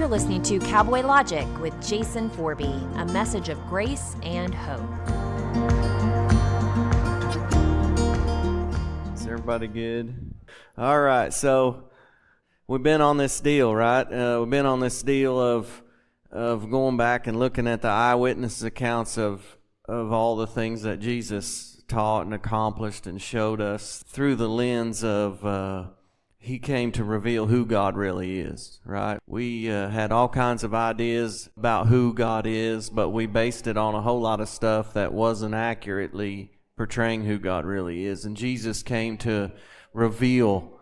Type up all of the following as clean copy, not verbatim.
You're listening to Cowboy Logic with Jason Forby, a message of grace and hope. Is everybody good? All right, so we've been on this deal, right? We've been on this deal of going back and looking at the eyewitness accounts of all the things that Jesus taught and accomplished and showed us through the lens of He came to reveal who God really is, right? We had all kinds of ideas about who God is, but we based it on a whole lot of stuff that wasn't accurately portraying who God really is. And Jesus came to reveal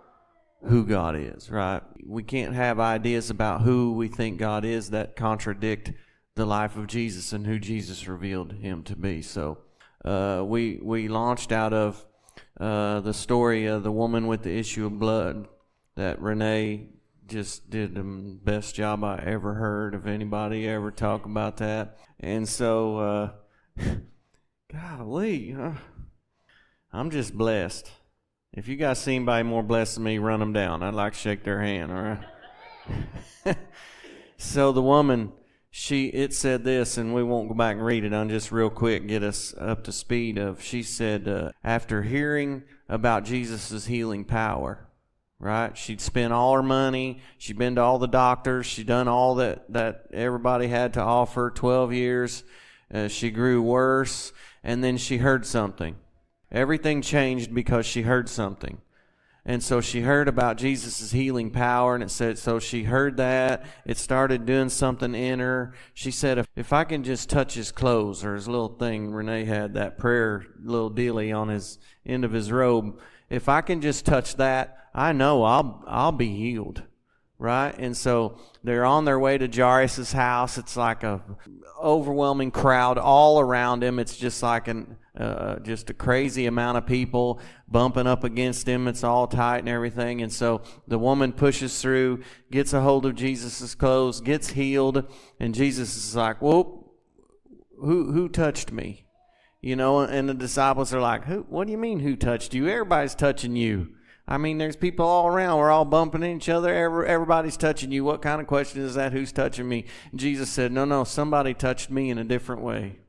who God is, right? We can't have ideas about who we think God is that contradict the life of Jesus and who Jesus revealed him to be. So we launched out of the story of the woman with the issue of blood that Renee just did the best job I ever heard of anybody ever talk about that. And so, golly, I'm just blessed. If you guys see anybody more blessed than me, run them down. I'd like to shake their hand, all right? So the woman, it said this, and we won't go back and read it. I'll just real quick get us up to speed. She said, after hearing about Jesus' healing power, right? She'd spent all her money. She'd been to all the doctors. She'd done all that everybody had to offer, 12 years. She grew worse, and then she heard something. Everything changed because she heard something. And so she heard about Jesus' healing power, and it said, so she heard that. It started doing something in her. She said, if I can just touch his clothes, or his little thing, Renee had that prayer little dealie on his end of his robe. If I can just touch that, I know I'll be healed, right? And so they're on their way to Jairus' house. It's like a overwhelming crowd all around him. It's just like just a crazy amount of people bumping up against him. It's all tight and everything. And so the woman pushes through, gets a hold of Jesus' clothes, gets healed, and Jesus is like, "Whoa, who touched me?" You know, and the disciples are like, "What do you mean, who touched you? Everybody's touching you. I mean, there's people all around. We're all bumping into each other. Everybody's touching you. What kind of question is that? Who's touching me?" And Jesus said, no, somebody touched me in a different way.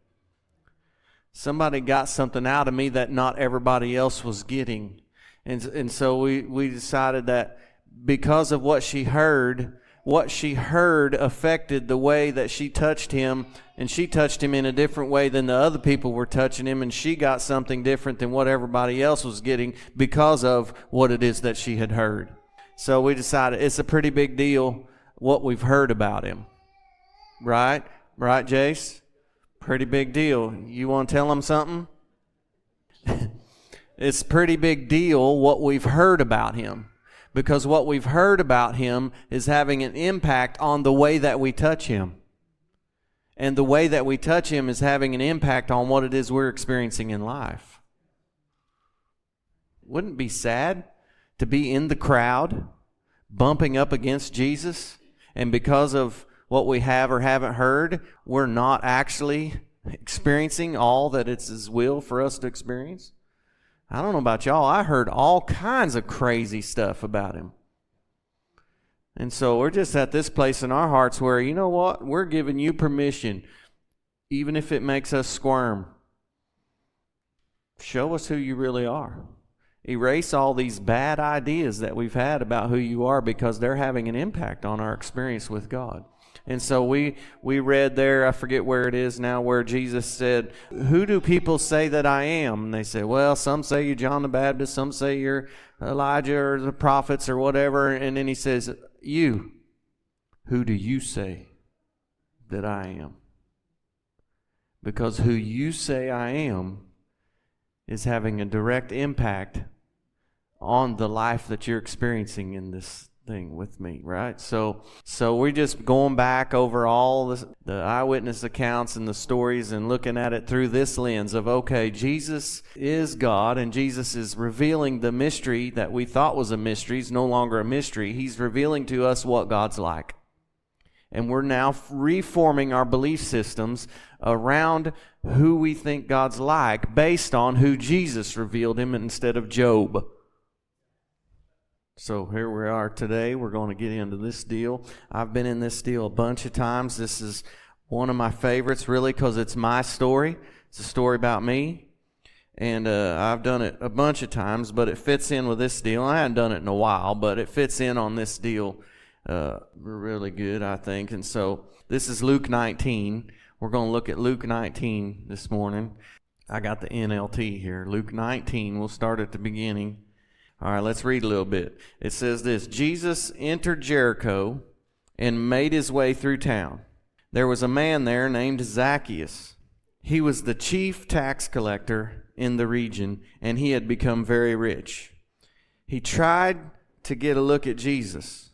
Somebody got something out of me that not everybody else was getting. And so we decided that because of what she heard affected the way that she touched him, and she touched him in a different way than the other people were touching him, and she got something different than what everybody else was getting because of what it is that she had heard. So we decided it's a pretty big deal what we've heard about him. Right, Jace? Pretty big deal. You want to tell them something? It's a pretty big deal what we've heard about him. Because what we've heard about him is having an impact on the way that we touch him. And the way that we touch him is having an impact on what it is we're experiencing in life. Wouldn't it be sad to be in the crowd, bumping up against Jesus, and because of what we have or haven't heard, we're not actually experiencing all that it's His will for us to experience? I don't know about y'all. I heard all kinds of crazy stuff about him. And so we're just at this place in our hearts where, you know what? We're giving you permission, even if it makes us squirm. Show us who you really are. Erase all these bad ideas that we've had about who you are, because they're having an impact on our experience with God. And so we read there, I forget where it is now, where Jesus said, "Who do people say that I am?" And they said, "Well, some say you're John the Baptist, some say you're Elijah or the prophets or whatever." And then he says, "You, who do you say that I am?" Because who you say I am is having a direct impact on the life that you're experiencing in this thing with me, right? So we're just going back over all the eyewitness accounts and the stories and looking at it through this lens of, okay, Jesus is God, and Jesus is revealing the mystery that we thought was a mystery. It's no longer a mystery. He's revealing to us what God's like. And we're now reforming our belief systems around who we think God's like based on who Jesus revealed him instead of Job. So here we are today. We're going to get into this deal. I've been in this deal a bunch of times. This is one of my favorites, really, because it's my story. It's a story about me. And I've done it a bunch of times, but it fits in with this deal. I haven't done it in a while, but it fits in on this deal really good, I think. And so this is Luke 19. We're going to look at Luke 19 this morning. I got the NLT here. Luke 19. We'll start at the beginning. All right, let's read a little bit. It says this: Jesus entered Jericho and made his way through town. There was a man there named Zacchaeus. He was the chief tax collector in the region, and he had become very rich. He tried to get a look at Jesus,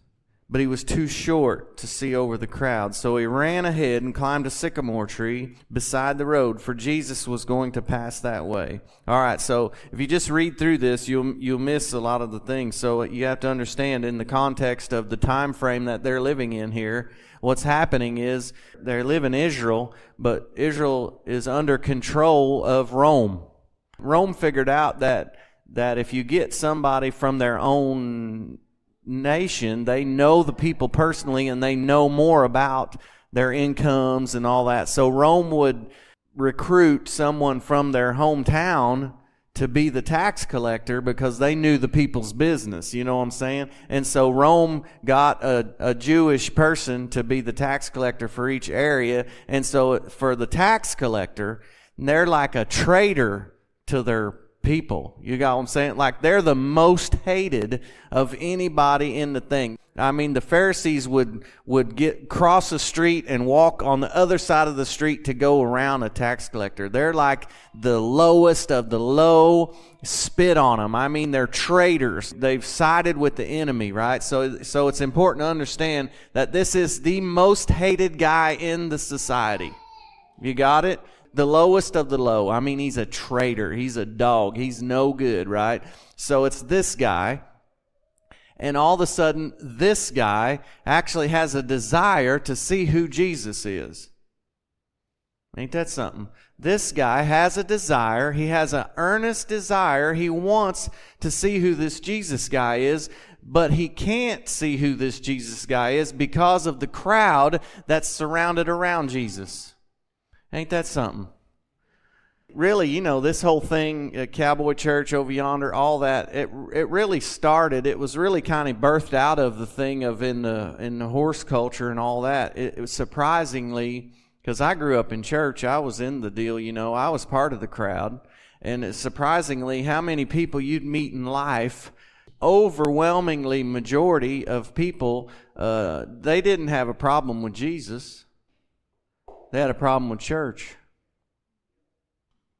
but he was too short to see over the crowd. So he ran ahead and climbed a sycamore tree beside the road, for Jesus was going to pass that way. All right, so if you just read through this, you'll miss a lot of the things. So you have to understand, in the context of the time frame that they're living in here, what's happening is they live in Israel, but Israel is under control of Rome. Rome figured out that if you get somebody from their own nation, they know the people personally and they know more about their incomes and all that. So Rome would recruit someone from their hometown to be the tax collector because they knew the people's business. You know what I'm saying? And so Rome got a Jewish person to be the tax collector for each area. And so for the tax collector, they're like a traitor to their people. You got what I'm saying? Like, they're the most hated of anybody in the thing. I mean, the Pharisees would cross the street and walk on the other side of the street to go around a tax collector. They're like the lowest of the low. Spit on them. I mean, they're traitors. They've sided with the enemy, right? So it's important to understand that this is the most hated guy in the society. You got it? The lowest of the low. I mean, he's a traitor. He's a dog. He's no good, right? So it's this guy. And all of a sudden, this guy actually has a desire to see who Jesus is. Ain't that something? This guy has a desire. He has an earnest desire. He wants to see who this Jesus guy is, but he can't see who this Jesus guy is because of the crowd that's surrounded around Jesus. Ain't that something? Really, you know, this whole thing, Cowboy Church over yonder, all that, it really started, it was really kind of birthed out of the thing of in the horse culture and all that. It was surprisingly, because I grew up in church, I was in the deal, you know, I was part of the crowd. And it's surprisingly how many people you'd meet in life, overwhelmingly majority of people, they didn't have a problem with Jesus. They had a problem with church.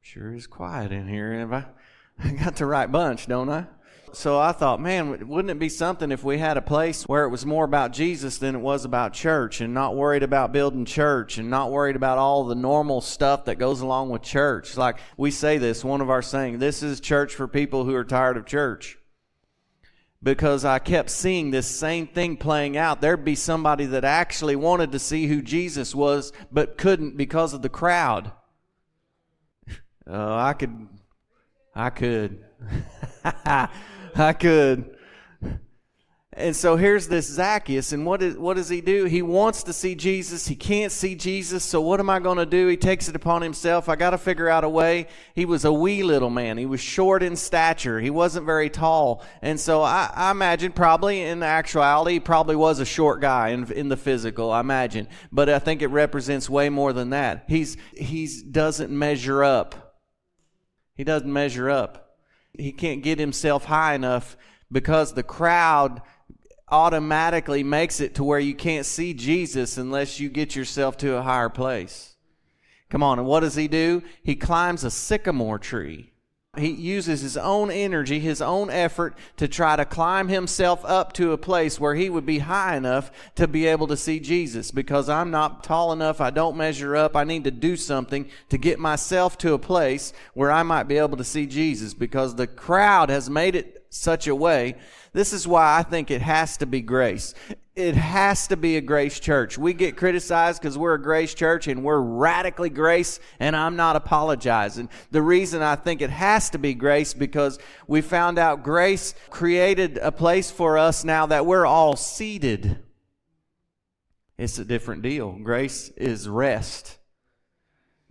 Sure is quiet in here. Have I got the right bunch, don't I? So I thought, man, wouldn't it be something if we had a place where it was more about Jesus than it was about church, and not worried about building church and not worried about all the normal stuff that goes along with church. Like we say this, one of our saying, this is church for people who are tired of church. Because I kept seeing this same thing playing out. There'd be somebody that actually wanted to see who Jesus was, but couldn't because of the crowd. I could. I could. And so here's this Zacchaeus, and what does he do? He wants to see Jesus. He can't see Jesus, so what am I going to do? He takes it upon himself. I got to figure out a way. He was a wee little man. He was short in stature. He wasn't very tall. And so I imagine probably in actuality, he probably was a short guy in the physical, I imagine. But I think it represents way more than that. He doesn't measure up. He doesn't measure up. He can't get himself high enough because the crowd automatically makes it to where you can't see Jesus unless you get yourself to a higher place. Come on, and what does he do? He climbs a sycamore tree. He uses his own energy, his own effort to try to climb himself up to a place where he would be high enough to be able to see Jesus. Because I'm not tall enough, I don't measure up, I need to do something to get myself to a place where I might be able to see Jesus. Because the crowd has made it such a way. This is why I think it has to be grace. It has to be a grace church. We get criticized because we're a grace church and we're radically grace, and I'm not apologizing. The reason I think it has to be grace because we found out grace created a place for us now that we're all seated. It's a different deal. Grace is rest.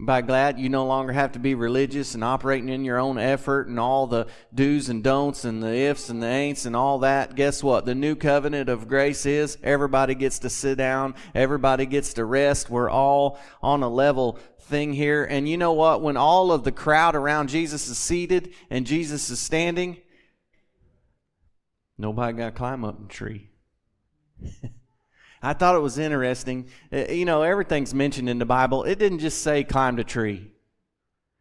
By glad, you no longer have to be religious and operating in your own effort and all the do's and don'ts and the ifs and the ain'ts and all that. Guess what? The new covenant of grace is everybody gets to sit down. Everybody gets to rest. We're all on a level thing here. And you know what? When all of the crowd around Jesus is seated and Jesus is standing, nobody got to climb up the tree. I thought it was interesting. You know, everything's mentioned in the Bible. It didn't just say climbed a tree.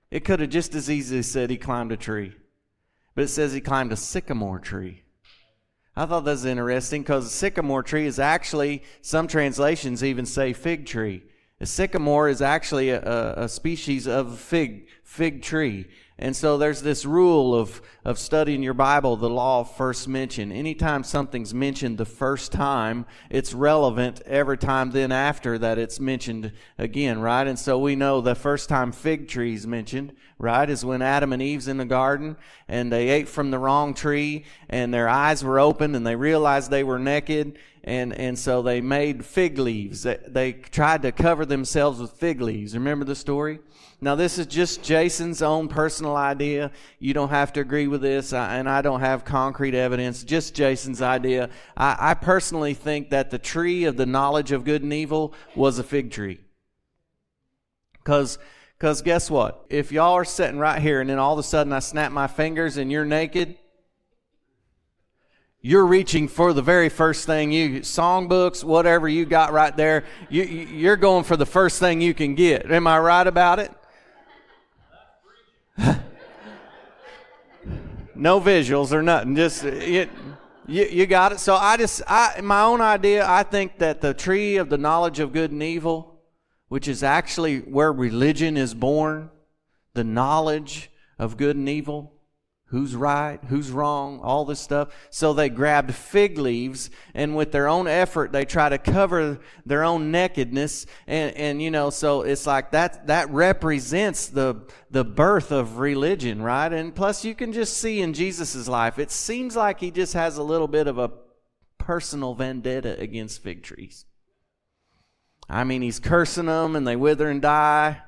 It could have just as easily said he climbed a tree. But it says he climbed a sycamore tree. I thought that was interesting because a sycamore tree is actually, some translations even say fig tree. A sycamore is actually a species of fig tree. And so there's this rule of studying your Bible, the law of first mention. Anytime something's mentioned the first time, it's relevant every time then after that it's mentioned again, right? And so we know the first time fig tree is mentioned, right, is when Adam and Eve's in the garden and they ate from the wrong tree and their eyes were open and they realized they were naked. And so they made fig leaves. They tried to cover themselves with fig leaves. Remember the story? Now, this is just Jason's own personal idea. You don't have to agree with this, and I don't have concrete evidence. Just Jason's idea. I personally think that the tree of the knowledge of good and evil was a fig tree. Because guess what? If y'all are sitting right here, and then all of a sudden I snap my fingers and you're naked, you're reaching for the very first thing songbooks, whatever you got right there, you're going for the first thing you can get. Am I right about it? No visuals or nothing. Just you got it. So my own idea, I think that the tree of the knowledge of good and evil, which is actually where religion is born, the knowledge of good and evil, who's right, who's wrong, all this stuff. So they grabbed fig leaves, and with their own effort, they try to cover their own nakedness. And you know, so it's like that represents the birth of religion, right? And plus, you can just see in Jesus' life, it seems like he just has a little bit of a personal vendetta against fig trees. I mean, he's cursing them, and they wither and die.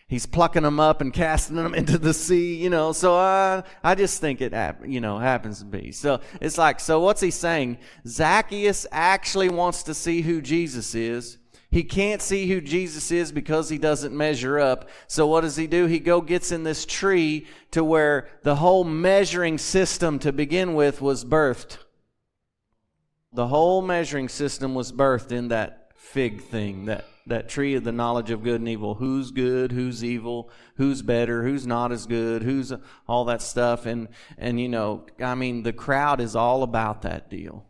He's plucking them up and casting them into the sea, you know. So I just think it, happens to be. So it's like, so what's he saying? Zacchaeus actually wants to see who Jesus is. He can't see who Jesus is because he doesn't measure up. So what does he do? He gets in this tree to where the whole measuring system to begin with was birthed. The whole measuring system was birthed in that fig thing, that tree of the knowledge of good and evil. Who's good, who's evil, who's better, who's not as good, who's all that stuff. And you know, I mean, the crowd is all about that deal.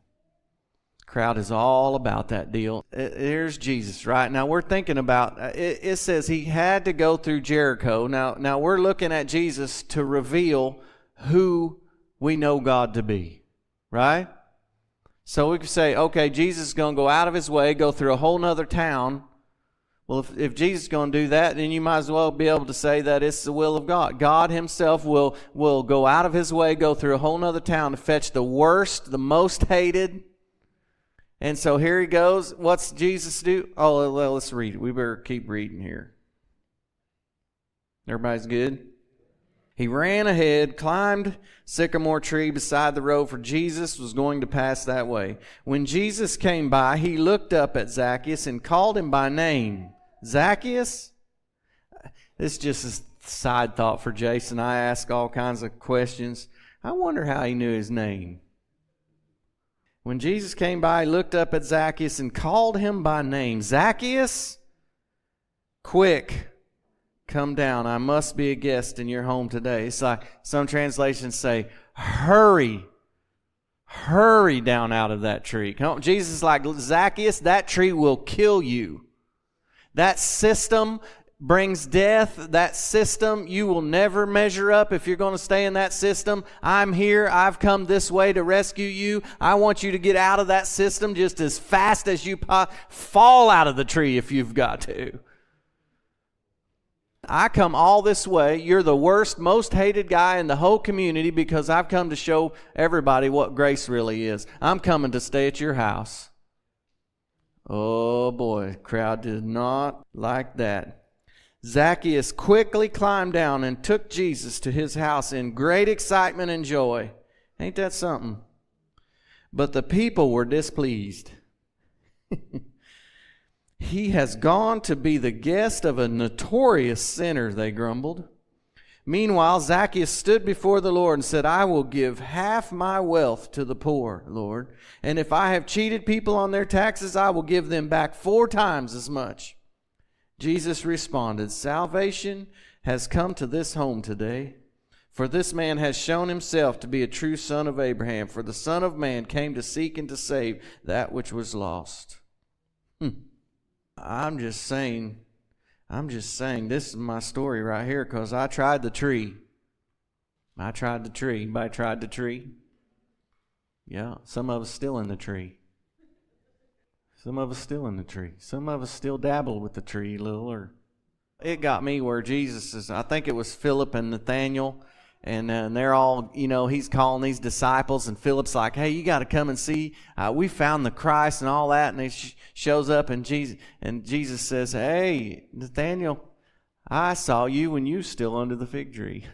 Crowd is all about that deal. Here's Jesus, right? Now we're thinking about, it says he had to go through Jericho. Now we're looking at Jesus to reveal who we know God to be, right? So we could say, okay, Jesus is going to go out of his way, go through a whole nother town. Well, if Jesus is going to do that, then you might as well be able to say that it's the will of God. God himself will go out of his way, go through a whole nother town to fetch the worst, the most hated. And so here he goes. What's Jesus do? Oh, well, let's read it. We better keep reading here. Everybody's good? He ran ahead, climbed sycamore tree beside the road, for Jesus was going to pass that way. When Jesus came by, he looked up at Zacchaeus and called him by name. Zacchaeus? This is just a side thought for Jason. I ask all kinds of questions. I wonder how he knew his name. When Jesus came by, he looked up at Zacchaeus and called him by name. Zacchaeus, quick, come down. I must be a guest in your home today. It's like some translations say, hurry down out of that tree. Jesus is like, Zacchaeus, that tree will kill you. That system brings death, that system, you will never measure up if you're going to stay in that system. I'm here. I've come this way to rescue you. I want you to get out of that system just as fast as you fall out of the tree if you've got to. I come all this way. You're the worst, most hated guy in the whole community because I've come to show everybody what grace really is. I'm coming to stay at your house. Oh boy, crowd did not like that. Zacchaeus quickly climbed down and took Jesus to his house in great excitement and joy. Ain't that something? But the people were displeased. He has gone to be the guest of a notorious sinner, they grumbled. Meanwhile, Zacchaeus stood before the Lord and said, I will give half my wealth to the poor, Lord. And if I have cheated people on their taxes, I will give them back 4 times as much. Jesus responded, Salvation has come to this home today, for this man has shown himself to be a true son of Abraham. For the Son of Man came to seek and to save that which was lost. I'm just saying, this is my story right here because I tried the tree. Anybody tried the tree? Yeah, some of us still in the tree. Some of us still dabble with the tree a little. Or it got me where Jesus is, I think it was Philip and Nathaniel, and they're all, he's calling these disciples, and Philip's like, hey, you got to come and see. We found the Christ and all that, and he shows up, and Jesus says, hey, Nathaniel, I saw you when you were still under the fig tree.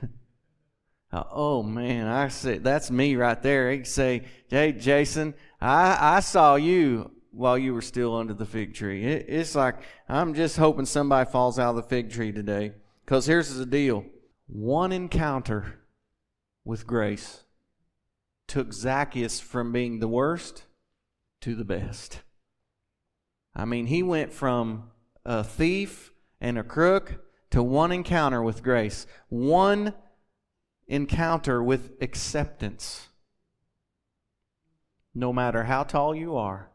Oh, man, I said, that's me right there. He say, hey, Jason, I saw you while you were still under the fig tree. It's like, I'm just hoping somebody falls out of the fig tree today. Because here's the deal. One encounter with grace took Zacchaeus from being the worst to the best. I mean, he went from a thief and a crook to one encounter with grace. One encounter with acceptance. No matter how tall you are.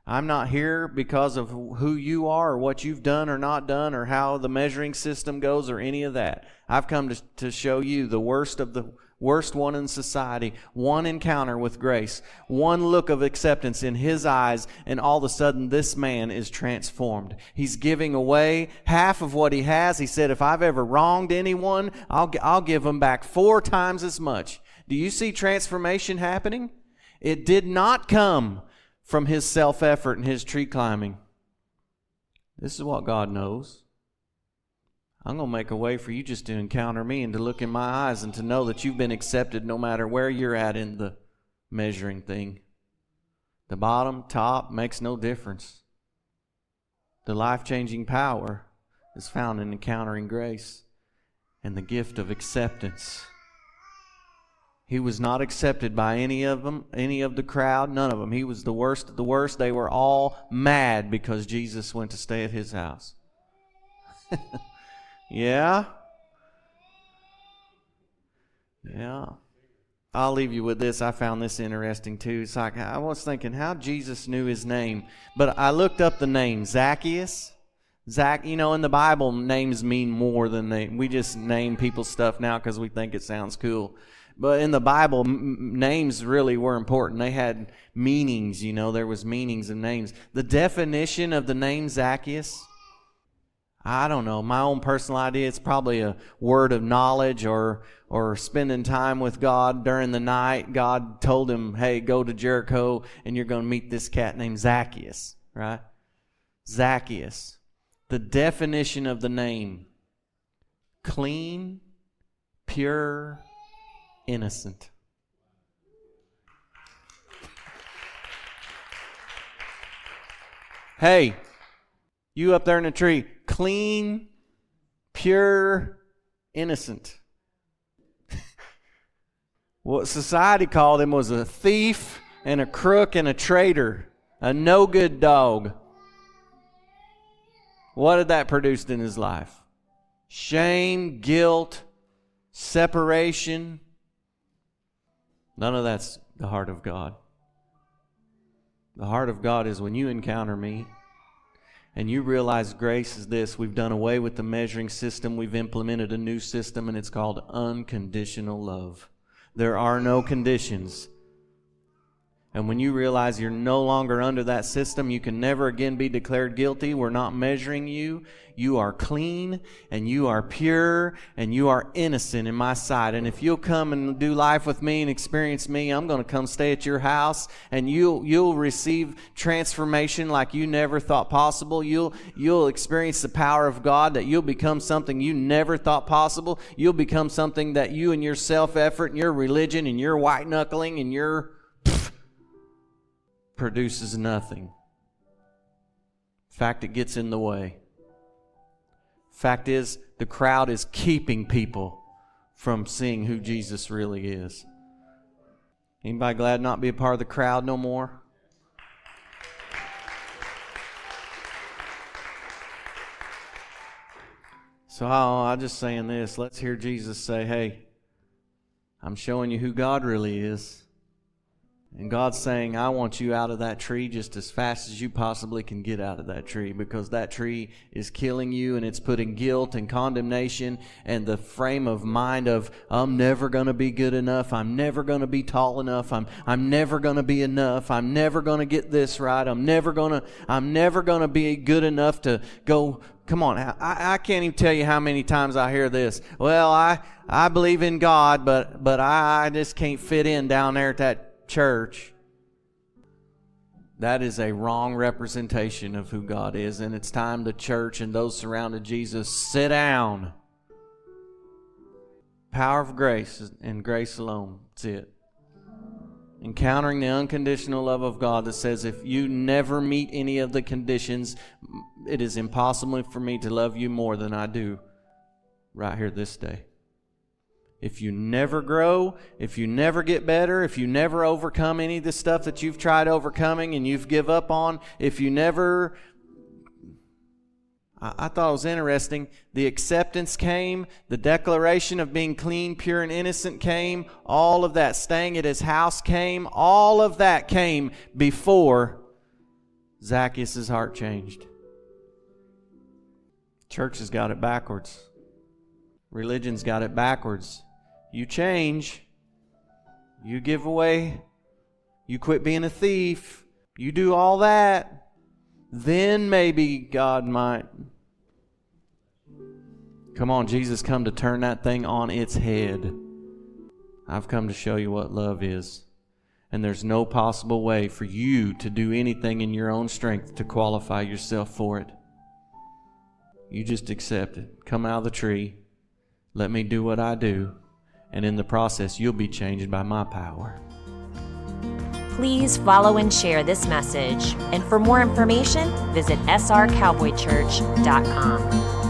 I'm not here because of who you are or what you've done or not done or how the measuring system goes or any of that. I've come to show you the worst of the worst one in society. One encounter with grace. One look of acceptance in his eyes, and all of a sudden this man is transformed. He's giving away half of what he has. He said, if I've ever wronged anyone, I'll give them back 4 times as much. Do you see transformation happening? It did not come from his self-effort and his tree climbing. This is what God knows. I'm going to make a way for you just to encounter me and to look in my eyes and to know that you've been accepted no matter where you're at in the measuring thing. The bottom, top, makes no difference. The life-changing power is found in encountering grace and the gift of acceptance. He was not accepted by any of them, any of the crowd, none of them. He was the worst of the worst. They were all mad because Jesus went to stay at his house. Yeah? Yeah. I'll leave you with this. I found this interesting too. It's like, I was thinking how Jesus knew his name. But I looked up the name, Zacchaeus. In the Bible, names mean more than we just name people's stuff now because we think it sounds cool. But in the Bible, names really were important. They had meanings, there was meanings in names. The definition of the name Zacchaeus, I don't know. My own personal idea, it's probably a word of knowledge or spending time with God during the night. God told him, hey, go to Jericho and you're going to meet this cat named Zacchaeus, right? Zacchaeus. The definition of the name, clean, pure, innocent. Hey, you up there in the tree, clean, pure, innocent. What society called him was a thief and a crook and a traitor, a no-good dog. What did that produce in his life? Shame, guilt, separation. None of that's the heart of God. The heart of God is when you encounter me, And you realize grace is this. We've done away with the measuring system. We've implemented a new system, and it's called unconditional love. There are no conditions. And when you realize you're no longer under that system, you can never again be declared guilty. We're not measuring you. You are clean, and you are pure, and you are innocent in my sight. And if you'll come and do life with me and experience me, I'm going to come stay at your house, and you'll receive transformation like you never thought possible. You'll experience the power of God, that you'll become something you never thought possible. You'll become something that you and your self-effort and your religion and your white-knuckling and your produces nothing. In fact, it gets in the way. Fact is, the crowd is keeping people from seeing who Jesus really is. Anybody glad not to be a part of the crowd no more? So I'm just saying this. Let's hear Jesus say, hey, I'm showing you who God really is. And God's saying, I want you out of that tree just as fast as you possibly can get out of that tree, because that tree is killing you, and it's putting guilt and condemnation and the frame of mind of, I'm never going to be good enough. I'm never going to be tall enough. I'm never going to be enough. I'm never going to get this right. I'm never going to be good enough to go. Come on. I can't even tell you how many times I hear this. Well, I believe in God, but I just can't fit in down there at that church. That is a wrong representation of who God is, and it's time the church and those surrounding Jesus sit down. Power of grace and grace alone. That's it. Encountering the unconditional love of God that says, if you never meet any of the conditions, it is impossible for me to love you more than I do right here this day. If you never grow, if you never get better, if you never overcome any of the stuff that you've tried overcoming and you've give up on, if you never... I thought it was interesting. The acceptance came, the declaration of being clean, pure, and innocent came, all of that staying at his house came, all of that came before Zacchaeus' heart changed. Church has got it backwards. Religion's got it backwards. You change, you give away, you quit being a thief, you do all that, then maybe God might. Come on, Jesus come to turn that thing on its head. I've come to show you what love is. And there's no possible way for you to do anything in your own strength to qualify yourself for it. You just accept it. Come out of the tree. Let me do what I do. And in the process, you'll be changed by my power. Please follow and share this message. And for more information, visit srcowboychurch.com.